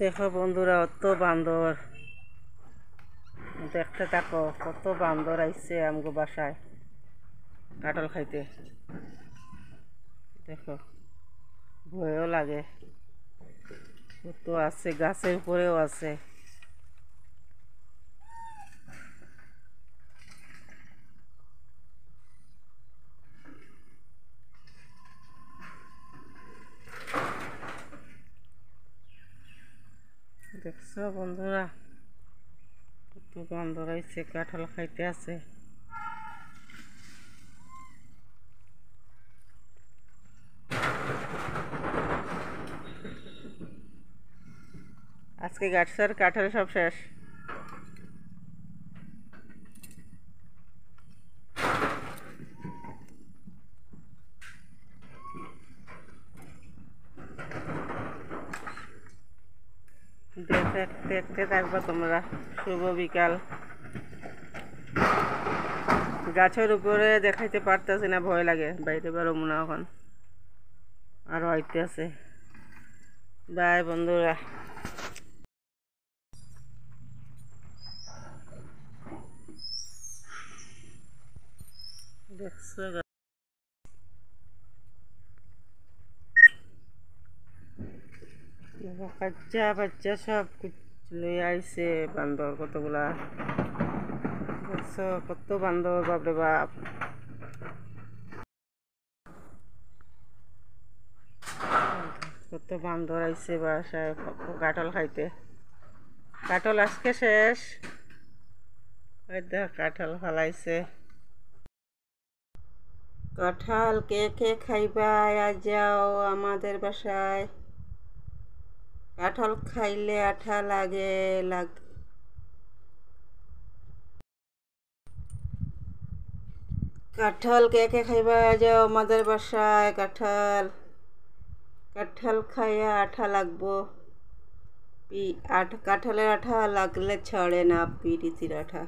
দেখো বন্ধুরা, অত বান্দর দেখতে থাকো। কত বান্দর আইছে আমগো বাসায় কাঁঠাল খাইতে। দেখো, ভয়ও লাগে। কত আছে, গাছের উপরেও আছে। দেখছো বন্ধুরা, কত বান্দর আইছে কাঁঠাল খাইতে আছে। আজকে গাছের কাঁঠাল সব শেষ। দেখতে থাকবা তোমরা। শুভ বিকাল। গাছের উপরে দেখাইতে পারতেছি না, ভয় লাগে। বাইরে বেরো মনে এখন আরো আইতে আছে। বাই বন্ধুরা। দেখছো বাচ্চা বাচ্চা সব লই আইছে বান্দর কতগুলা। দেখছো কত বান্দর, বাপরে বাপ। কত বান্দর আইছে বাসায় কাঁঠাল খাইতে। কাঁঠাল আজকে শেষ। কাঁঠাল ফালাইছে। কাঁঠাল কে কে খাইবা আজ যাও আমাদের বাসায়। কাঁঠাল খাইলে আঠা লাগে কাঁঠাল কে কে খাইবা যাও আমাদের বাসায়। কাঁঠাল খাইয়া আঠা লাগবো। কাঁঠালের আঠা লাগলে ছাড়ে না, পিরিতির আঠা।